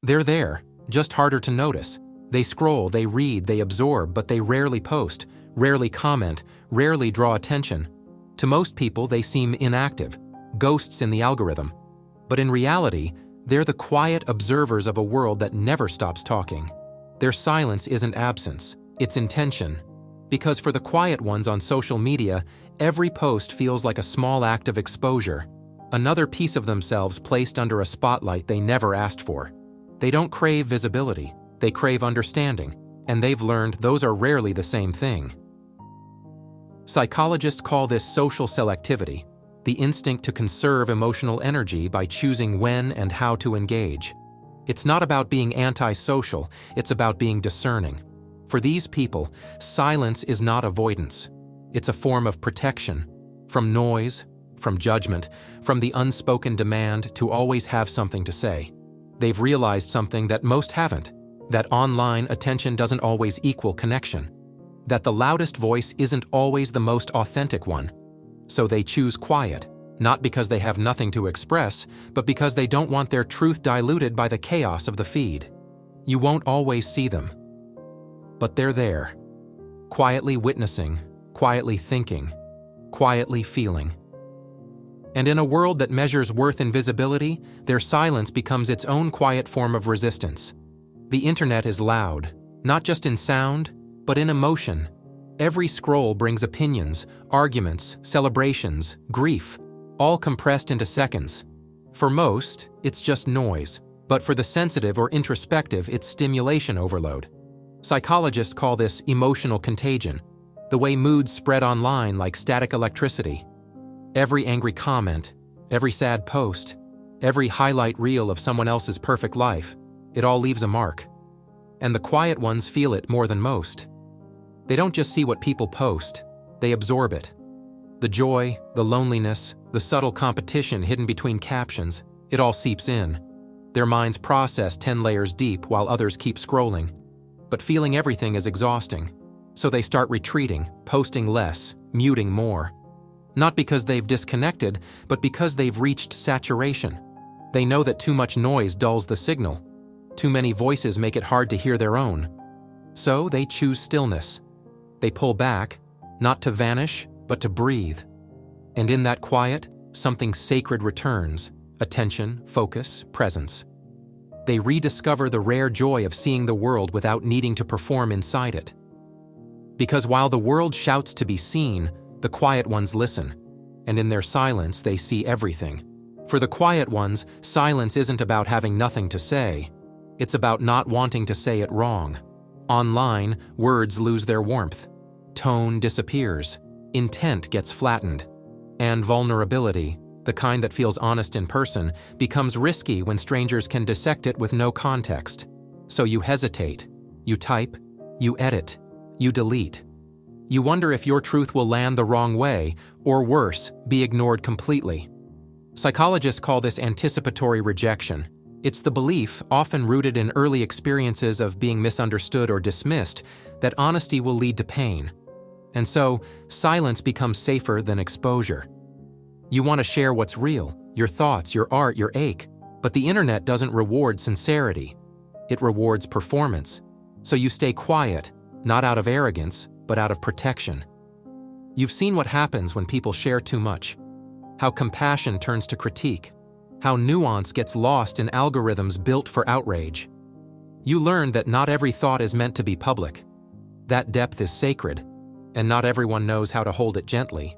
They're there, just harder to notice. They scroll, they read, they absorb, but they rarely post, rarely comment, rarely draw attention. To most people, they seem inactive, ghosts in the algorithm. But in reality, they're the quiet observers of a world that never stops talking. Their silence isn't absence, it's intention. Because for the quiet ones on social media, every post feels like a small act of exposure, another piece of themselves placed under a spotlight they never asked for. They don't crave visibility, they crave understanding, and they've learned those are rarely the same thing. Psychologists call this social selectivity, the instinct to conserve emotional energy by choosing when and how to engage. It's not about being antisocial, it's about being discerning. For these people, silence is not avoidance. It's a form of protection. From noise, from judgment, from the unspoken demand to always have something to say. They've realized something that most haven't, that online attention doesn't always equal connection, that the loudest voice isn't always the most authentic one. So they choose quiet, not because they have nothing to express, but because they don't want their truth diluted by the chaos of the feed. You won't always see them, but they're there, quietly witnessing, quietly thinking, quietly feeling. And in a world that measures worth in visibility, their silence becomes its own quiet form of resistance. The internet is loud, not just in sound, but in emotion. Every scroll brings opinions, arguments, celebrations, grief, all compressed into seconds. For most, it's just noise, but for the sensitive or introspective, it's stimulation overload. Psychologists call this emotional contagion, the way moods spread online like static electricity. Every angry comment, every sad post, every highlight reel of someone else's perfect life, it all leaves a mark. And the quiet ones feel it more than most. They don't just see what people post, they absorb it. The joy, the loneliness, the subtle competition hidden between captions, it all seeps in. Their minds process 10 layers deep while others keep scrolling. But feeling everything is exhausting, so they start retreating, posting less, muting more. Not because they've disconnected, but because they've reached saturation. They know that too much noise dulls the signal. Too many voices make it hard to hear their own. So they choose stillness. They pull back, not to vanish, but to breathe. And in that quiet, something sacred returns: attention, focus, presence. They rediscover the rare joy of seeing the world without needing to perform inside it. Because while the world shouts to be seen, the quiet ones listen, and in their silence they see everything. For the quiet ones, silence isn't about having nothing to say. It's about not wanting to say it wrong. Online, words lose their warmth. Tone disappears. Intent gets flattened. And vulnerability, the kind that feels honest in person, becomes risky when strangers can dissect it with no context. So you hesitate. You type. You edit. You delete. You wonder if your truth will land the wrong way, or worse, be ignored completely. Psychologists call this anticipatory rejection. It's the belief, often rooted in early experiences of being misunderstood or dismissed, that honesty will lead to pain. And so, silence becomes safer than exposure. You want to share what's real, your thoughts, your art, your ache, but the internet doesn't reward sincerity. It rewards performance. So you stay quiet, not out of arrogance, but out of protection. You've seen what happens when people share too much. How compassion turns to critique. How nuance gets lost in algorithms built for outrage. You learn that not every thought is meant to be public. That depth is sacred, and not everyone knows how to hold it gently.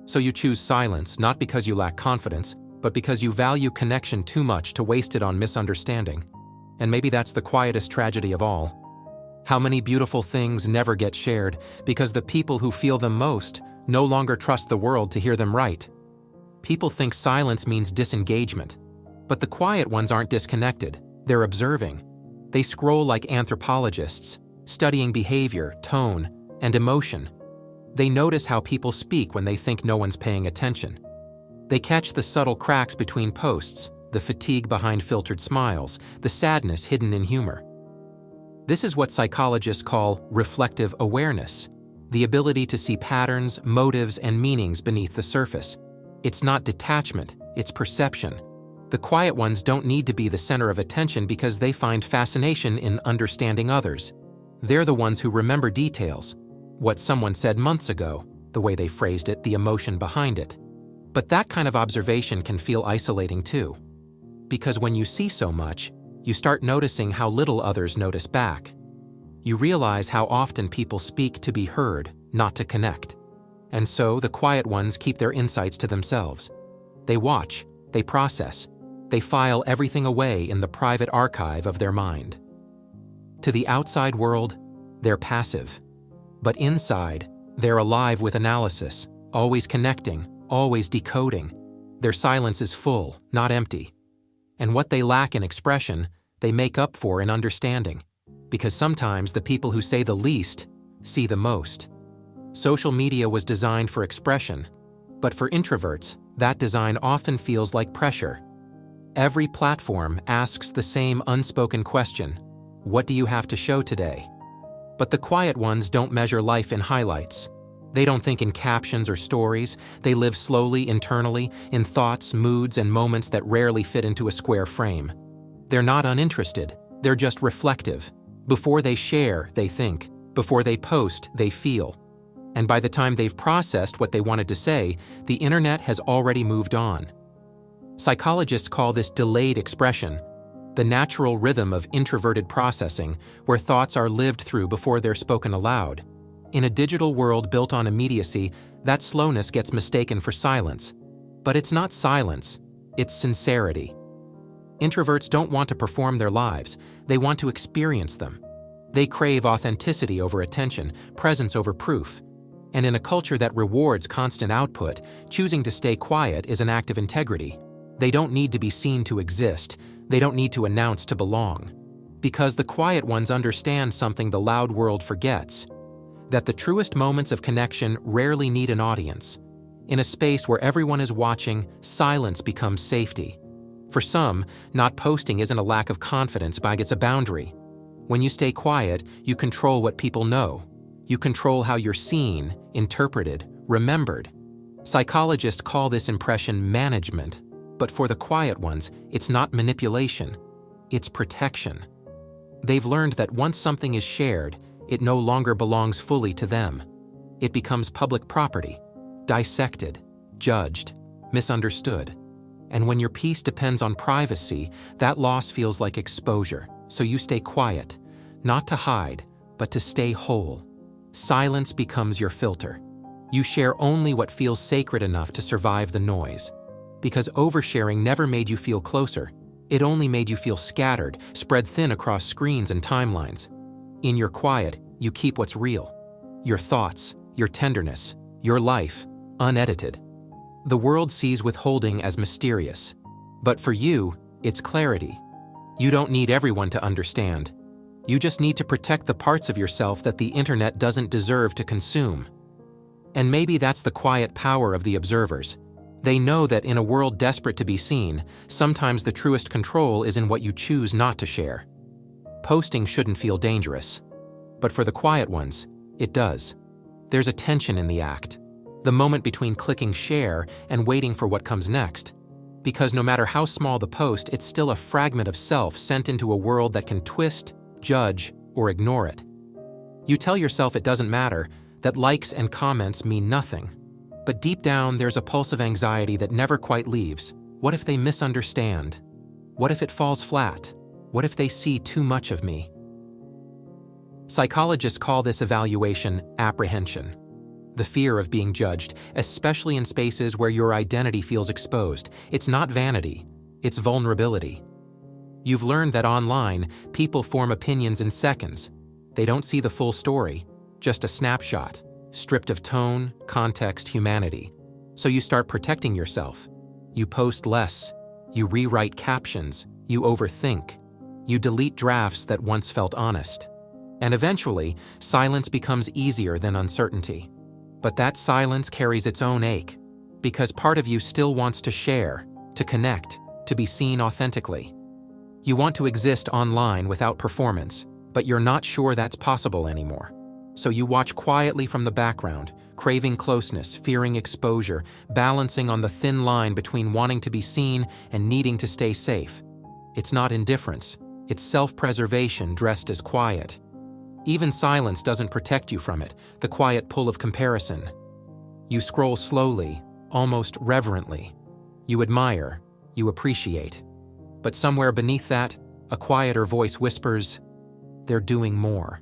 So you choose silence not because you lack confidence, but because you value connection too much to waste it on misunderstanding. And maybe that's the quietest tragedy of all. How many beautiful things never get shared because the people who feel them most no longer trust the world to hear them right. People think silence means disengagement, but the quiet ones aren't disconnected. They're observing. They scroll like anthropologists, studying behavior, tone, and emotion. They notice how people speak when they think no one's paying attention. They catch the subtle cracks between posts, the fatigue behind filtered smiles, the sadness hidden in humor. This is what psychologists call reflective awareness, the ability to see patterns, motives, and meanings beneath the surface. It's not detachment, it's perception. The quiet ones don't need to be the center of attention because they find fascination in understanding others. They're the ones who remember details, what someone said months ago, the way they phrased it, the emotion behind it. But that kind of observation can feel isolating too. Because when you see so much, you start noticing how little others notice back. You realize how often people speak to be heard, not to connect. And so the quiet ones keep their insights to themselves. They watch, they process, they file everything away in the private archive of their mind. To the outside world, they're passive. But inside, they're alive with analysis, always connecting, always decoding. Their silence is full, not empty. And what they lack in expression, they make up for in understanding. Because sometimes the people who say the least see the most. Social media was designed for expression, but for introverts, that design often feels like pressure. Every platform asks the same unspoken question: what do you have to show today? But the quiet ones don't measure life in highlights. They don't think in captions or stories. They live slowly, internally, in thoughts, moods, and moments that rarely fit into a square frame. They're not uninterested, they're just reflective. Before they share, they think. Before they post, they feel. And by the time they've processed what they wanted to say, the internet has already moved on. Psychologists call this delayed expression, the natural rhythm of introverted processing, where thoughts are lived through before they're spoken aloud. In a digital world built on immediacy, that slowness gets mistaken for silence. But it's not silence, it's sincerity. Introverts don't want to perform their lives, they want to experience them. They crave authenticity over attention, presence over proof. And in a culture that rewards constant output, choosing to stay quiet is an act of integrity. They don't need to be seen to exist, they don't need to announce to belong. Because the quiet ones understand something the loud world forgets: that the truest moments of connection rarely need an audience. In a space where everyone is watching, silence becomes safety. For some, not posting isn't a lack of confidence, but it's a boundary. When you stay quiet, you control what people know. You control how you're seen, interpreted, remembered. Psychologists call this impression management, but for the quiet ones, it's not manipulation, it's protection. They've learned that once something is shared, it no longer belongs fully to them. It becomes public property, dissected, judged, misunderstood. And when your peace depends on privacy, that loss feels like exposure. So you stay quiet, not to hide, but to stay whole. Silence becomes your filter. You share only what feels sacred enough to survive the noise. Because oversharing never made you feel closer. It only made you feel scattered, spread thin across screens and timelines. In your quiet, you keep what's real. Your thoughts, your tenderness, your life, unedited. The world sees withholding as mysterious. But for you, it's clarity. You don't need everyone to understand. You just need to protect the parts of yourself that the internet doesn't deserve to consume. And maybe that's the quiet power of the observers. They know that in a world desperate to be seen, sometimes the truest control is in what you choose not to share. Posting shouldn't feel dangerous. But for the quiet ones, it does. There's a tension in the act. The moment between clicking share and waiting for what comes next. Because no matter how small the post, it's still a fragment of self sent into a world that can twist, judge, or ignore it. You tell yourself it doesn't matter, that likes and comments mean nothing. But deep down, there's a pulse of anxiety that never quite leaves. What if they misunderstand? What if it falls flat? What if they see too much of me? Psychologists call this evaluation apprehension. The fear of being judged, especially in spaces where your identity feels exposed. It's not vanity, it's vulnerability. You've learned that online, people form opinions in seconds. They don't see the full story, just a snapshot, stripped of tone, context, humanity. So you start protecting yourself. You post less, you rewrite captions, you overthink, you delete drafts that once felt honest. And eventually, silence becomes easier than uncertainty. But that silence carries its own ache, because part of you still wants to share, to connect, to be seen authentically. You want to exist online without performance, but you're not sure that's possible anymore. So you watch quietly from the background, craving closeness, fearing exposure, balancing on the thin line between wanting to be seen and needing to stay safe. It's not indifference, it's self-preservation dressed as quiet. Even silence doesn't protect you from it, the quiet pull of comparison. You scroll slowly, almost reverently. You admire, you appreciate. But somewhere beneath that, a quieter voice whispers, they're doing more.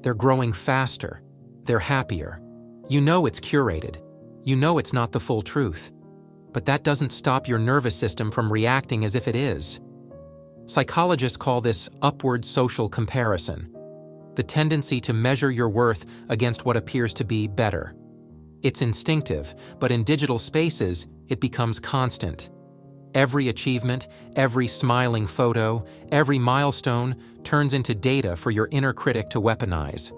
They're growing faster. They're happier. You know it's curated. You know it's not the full truth. But that doesn't stop your nervous system from reacting as if it is. Psychologists call this upward social comparison, the tendency to measure your worth against what appears to be better. It's instinctive, but in digital spaces, it becomes constant. Every achievement, every smiling photo, every milestone turns into data for your inner critic to weaponize.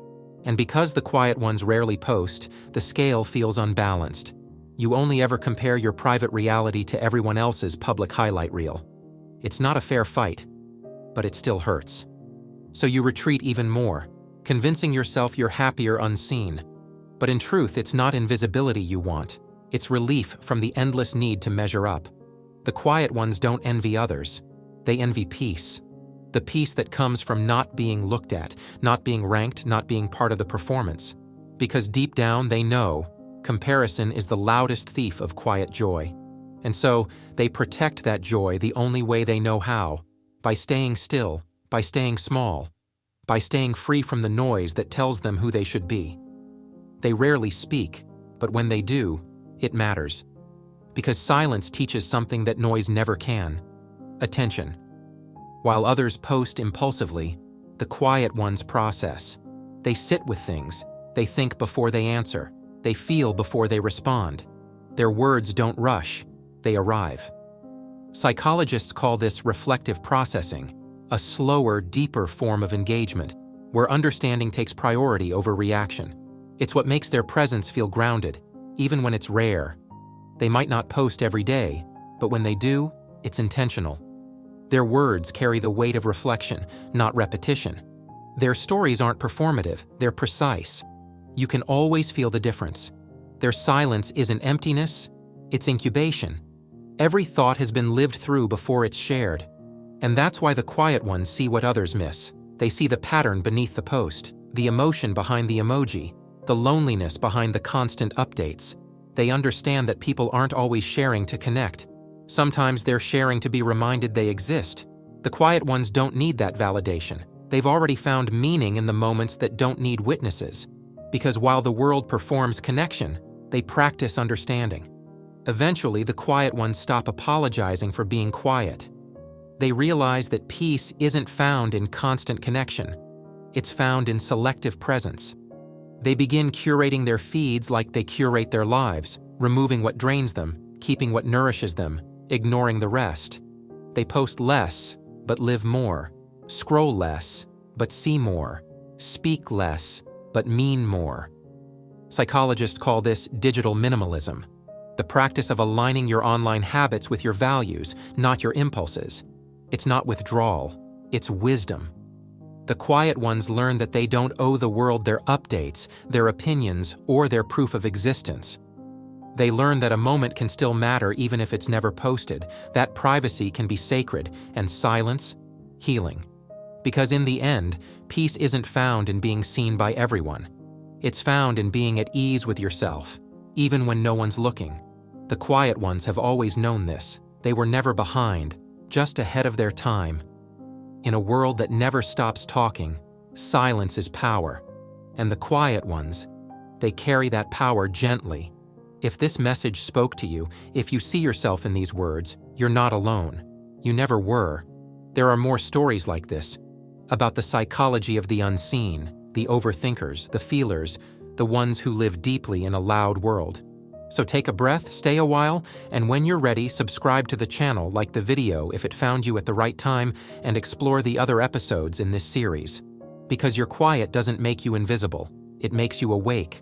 And because the quiet ones rarely post, the scale feels unbalanced. You only ever compare your private reality to everyone else's public highlight reel. It's not a fair fight, but it still hurts. So you retreat even more, convincing yourself you're happier unseen. But in truth, it's not invisibility you want. It's relief from the endless need to measure up. The quiet ones don't envy others. They envy peace. The peace that comes from not being looked at, not being ranked, not being part of the performance. Because deep down they know comparison is the loudest thief of quiet joy. And so they protect that joy the only way they know how, by staying still, by staying small, by staying free from the noise that tells them who they should be. They rarely speak, but when they do, it matters. Because silence teaches something that noise never can: attention. While others post impulsively, the quiet ones process. They sit with things. They think before they answer. They feel before they respond. Their words don't rush. They arrive. Psychologists call this reflective processing, a slower, deeper form of engagement, where understanding takes priority over reaction. It's what makes their presence feel grounded, even when it's rare. They might not post every day, but when they do, it's intentional. Their words carry the weight of reflection, not repetition. Their stories aren't performative, they're precise. You can always feel the difference. Their silence isn't emptiness, it's incubation. Every thought has been lived through before it's shared. And that's why the quiet ones see what others miss. They see the pattern beneath the post, the emotion behind the emoji, the loneliness behind the constant updates. They understand that people aren't always sharing to connect. Sometimes they're sharing to be reminded they exist. The quiet ones don't need that validation. They've already found meaning in the moments that don't need witnesses. Because while the world performs connection, they practice understanding. Eventually, the quiet ones stop apologizing for being quiet. They realize that peace isn't found in constant connection. It's found in selective presence. They begin curating their feeds like they curate their lives, removing what drains them, keeping what nourishes them, ignoring the rest. They post less, but live more. Scroll less, but see more. Speak less, but mean more. Psychologists call this digital minimalism, the practice of aligning your online habits with your values, not your impulses. It's not withdrawal, it's wisdom. The quiet ones learn that they don't owe the world their updates, their opinions, or their proof of existence. They learn that a moment can still matter even if it's never posted, that privacy can be sacred, and silence, healing. Because in the end, peace isn't found in being seen by everyone. It's found in being at ease with yourself, even when no one's looking. The quiet ones have always known this. They were never behind, just ahead of their time. In a world that never stops talking, silence is power. And the quiet ones, they carry that power gently. If this message spoke to you, if you see yourself in these words, you're not alone. You never were. There are more stories like this, about the psychology of the unseen, the overthinkers, the feelers, the ones who live deeply in a loud world. So take a breath, stay a while, and when you're ready, subscribe to the channel, like the video if it found you at the right time, and explore the other episodes in this series. Because your quiet doesn't make you invisible, it makes you awake.